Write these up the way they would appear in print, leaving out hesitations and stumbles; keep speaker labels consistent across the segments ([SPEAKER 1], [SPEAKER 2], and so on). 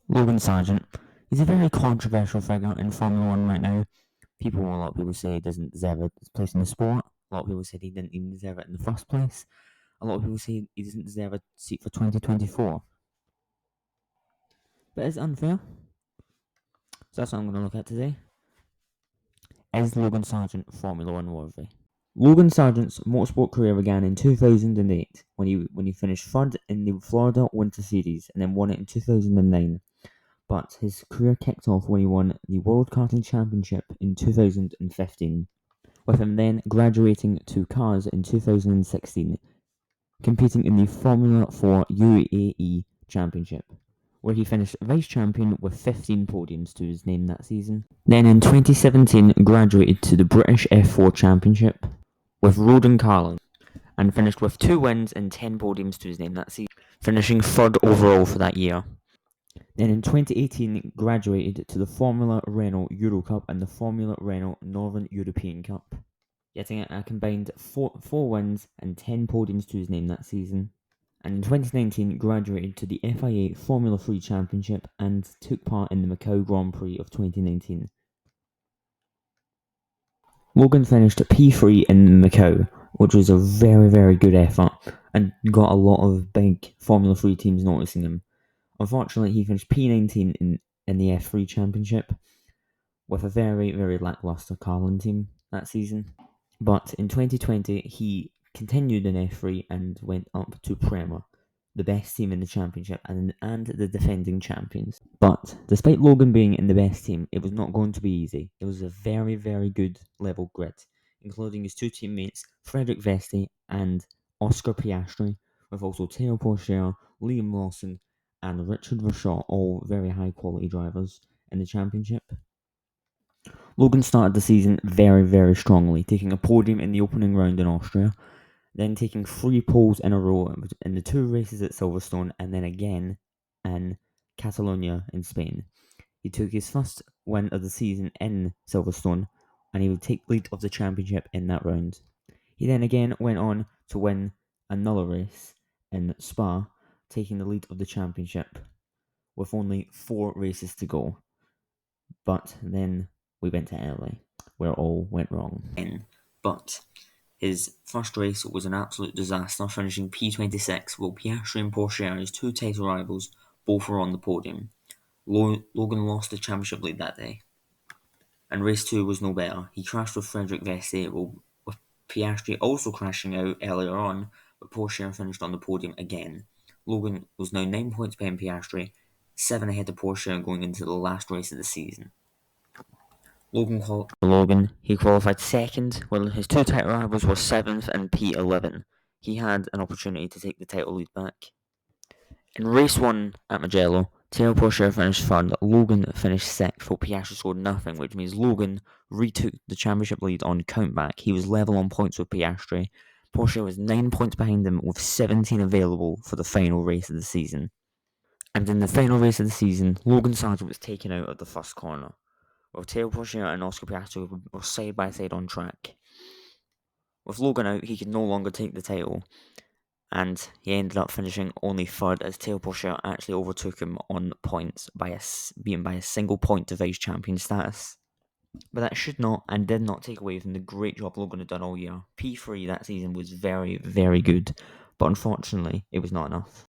[SPEAKER 1] Logan Sargent. He's a very controversial figure in Formula One right now. A lot of people say he doesn't deserve a place in the sport. A lot of people said he didn't even deserve it in the first place. A lot of people say he doesn't deserve a seat for 2024. But it's unfair. So that's what I'm going to look at today. Is Logan Sargent Formula One worthy? Logan Sargent's motorsport career began in 2008 when he finished third in the Florida Winter Series and then won it in 2009. But his career kicked off when he won the World Karting Championship in 2015, with him then graduating to cars in 2016, competing in the Formula 4 UAE Championship, where he finished vice champion with 15 podiums to his name that season. Then in 2017 graduated to the British F4 Championship with Roden Carlin and finished with 2 wins and 10 podiums to his name that season, finishing third overall for that year. Then in 2018 graduated to the Formula Renault Euro Cup and the Formula Renault Northern European Cup, getting a combined 4 wins and 10 podiums to his name that season. And in 2019 graduated to the FIA Formula 3 Championship and took part in the Macau Grand Prix of 2019. Logan finished P3 in Macau, which was a very, very good effort and got a lot of big Formula 3 teams noticing him. Unfortunately, he finished P19 in the F3 Championship with a very, very lackluster Carlin team that season. But in 2020, he continued in F3 and went up to Prema, the best team in the championship and the defending champions. But despite Logan being in the best team, it was not going to be easy. It was a very, very good level grid, including his two teammates, Frederick Vesti and Oscar Piastri, with also Teo Porcher, Liam Lawson, and Richard Rashaw, all very high quality drivers in the championship. Logan started the season very, very strongly, taking a podium in the opening round in Austria, then taking 3 poles in a row in the 2 races at Silverstone, and then again in Catalonia in Spain. He took his first win of the season in Silverstone, and he would take lead of the championship in that round. He then again went on to win another race in Spa, taking the lead of the championship with only 4 races to go. But then we went to LA, where all went wrong. But his first race was an absolute disaster, finishing P26, while Piastri and Porcher, his 2 title rivals, both were on the podium. Logan lost the championship lead that day. And race 2 was no better. He crashed with Frederick Vesti, with Piastri also crashing out earlier on, but Porcher finished on the podium again. Logan was now 9 points behind Piastri, 7 ahead of Porcher going into the last race of the season. He qualified second, while his 2 title rivals were 7th and P11. He had an opportunity to take the title lead back. In race 1 at Mugello, Teo Porcher finished third, Logan finished 6th, while Piastri scored nothing, which means Logan retook the championship lead on countback. He was level on points with Piastri. Porcher was 9 points behind him, with 17 available for the final race of the season. And in the final race of the season, Logan Sargent was taken out at the first corner, while Teo Porcher and Oscar Piastri were side by side on track. With Logan out, he could no longer take the title, and he ended up finishing only third as Teo Porcher actually overtook him on points, beaten by a single point to vice champion status. But that should not and did not take away from the great job Logan had done all year. P3 that season was very, very good, but unfortunately, it was not enough.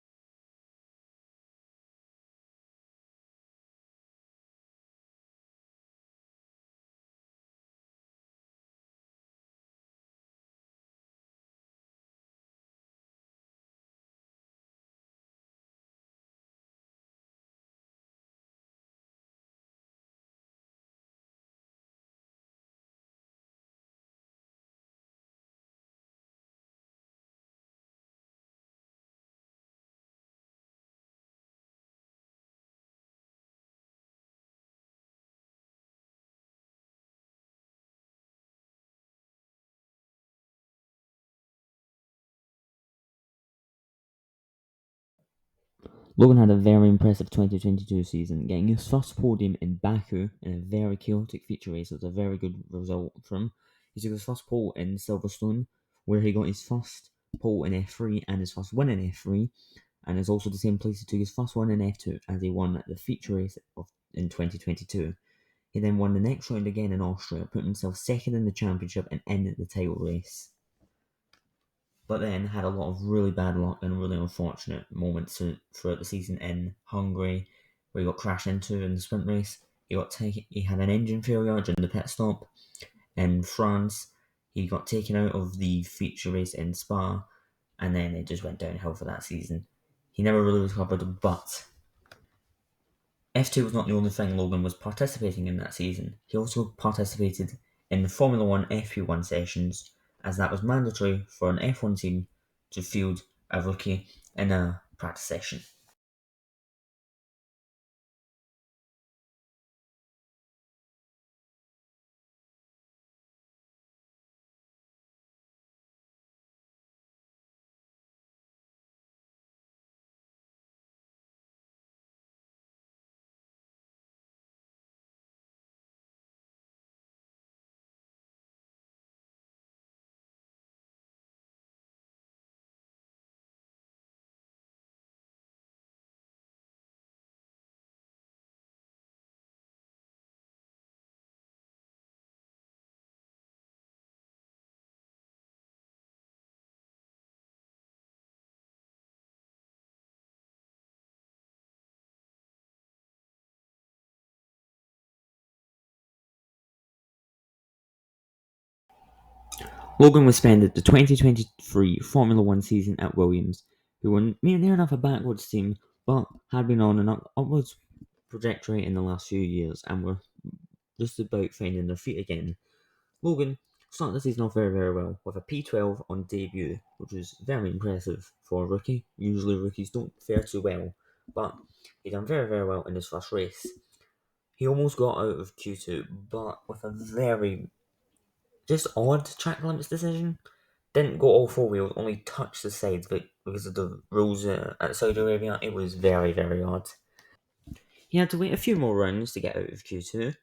[SPEAKER 1] Logan had a very impressive 2022 season, getting his first podium in Baku in a very chaotic feature race. It was a very good result for him. He took his first pole in Silverstone, where he got his first pole in F3 and his first win in F3, and is also the same place he took his first one in F2 as he won the feature race in 2022. He then won the next round again in Austria, putting himself second in the championship and in the title race. But then had a lot of really bad luck and really unfortunate moments throughout the season in Hungary, where he got crashed into in the sprint race. He had an engine failure during the pit stop. In France, he got taken out of the feature race in Spa, and then it just went downhill for that season. He never really recovered, but F2 was not the only thing Logan was participating in that season. He also participated in the Formula 1 FP1 sessions, as that was mandatory for an F1 team to field a rookie in a practice session. Logan was spending the 2023 Formula 1 season at Williams, who were near enough a backwards team, but had been on an upwards trajectory in the last few years and were just about finding their feet again. Logan started the season off very, very well with a P12 on debut, which was very impressive for a rookie. Usually rookies don't fare too well, but he done very, very well in his first race. He almost got out of Q2, but with a very just odd track limits decision. Didn't go all four wheels, only touched the sides, but because of the rules at Saudi Arabia, it was very, very odd. He had to wait a few more rounds to get out of Q2,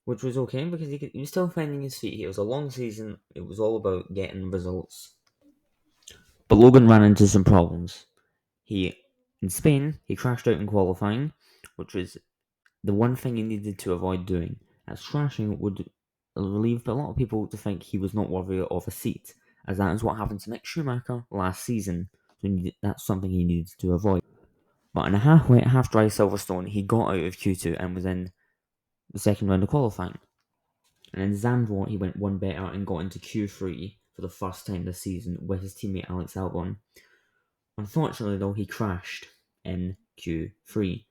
[SPEAKER 1] which was okay because he was still finding his feet. It was a long season, it was all about getting results. But Logan ran into some problems. In Spain, he crashed out in qualifying, which was the one thing he needed to avoid doing, as crashing would leave a lot of people to think he was not worthy of a seat, as that is what happened to Mick Schumacher last season, so that's something he needed to avoid. But in a half-wet, half-dry Silverstone, he got out of Q2 and was in the second round of qualifying. And in Zandvoort, he went one better and got into Q3 for the first time this season with his teammate Alex Albon. Unfortunately, though, he crashed in Q3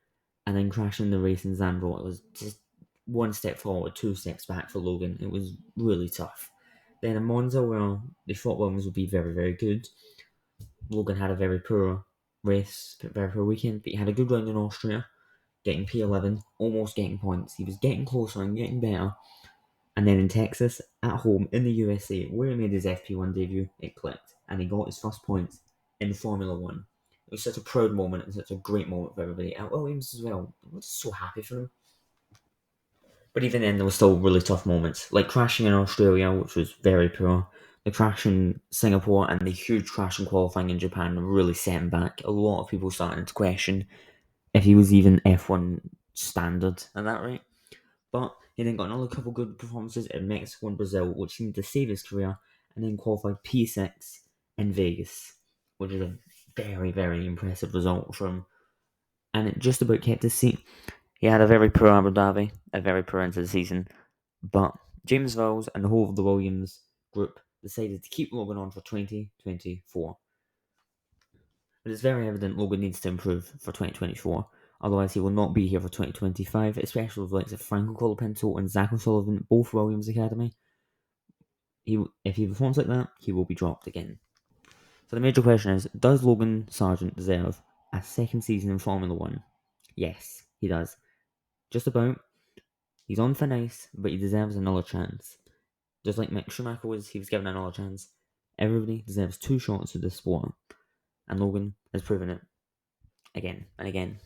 [SPEAKER 1] and then crashed in the race in Zandvoort. It was just one step forward, two steps back for Logan. It was really tough. Then in Monza, where they thought Williams would be very, very good, Logan had a very poor race, very poor weekend, but he had a good round in Austria, getting P11, almost getting points. He was getting closer and getting better. And then in Texas, at home in the USA, where he made his FP1 debut, it clicked, and he got his first points in Formula 1. It was such a proud moment and such a great moment for everybody. At Williams as well. I was so happy for him. But even then, there were still really tough moments, like crashing in Australia, which was very poor. The crash in Singapore and the huge crash in qualifying in Japan really set him back. A lot of people started to question if he was even F1 standard at that rate. But he then got another couple good performances in Mexico and Brazil, which seemed to save his career, and then qualified P6 in Vegas, which is a very, very impressive result for him. And it just about kept his seat. He had a very poor Abu Dhabi, a very poor end to the season, but James Vowles and the whole of the Williams group decided to keep Logan on for 2024. But it's very evident Logan needs to improve for 2024. Otherwise, he will not be here for 2025, especially with the likes of Franco Colapinto and Zach O'Sullivan, both Williams Academy. If he performs like that, he will be dropped again. So the major question is, does Logan Sargeant deserve a second season in Formula 1? Yes, he does. Just about. He's on thin ice, but he deserves another chance. Just like Mick Schumacher he was given another chance. Everybody deserves two shots at this sport, and Logan has proven it again and again.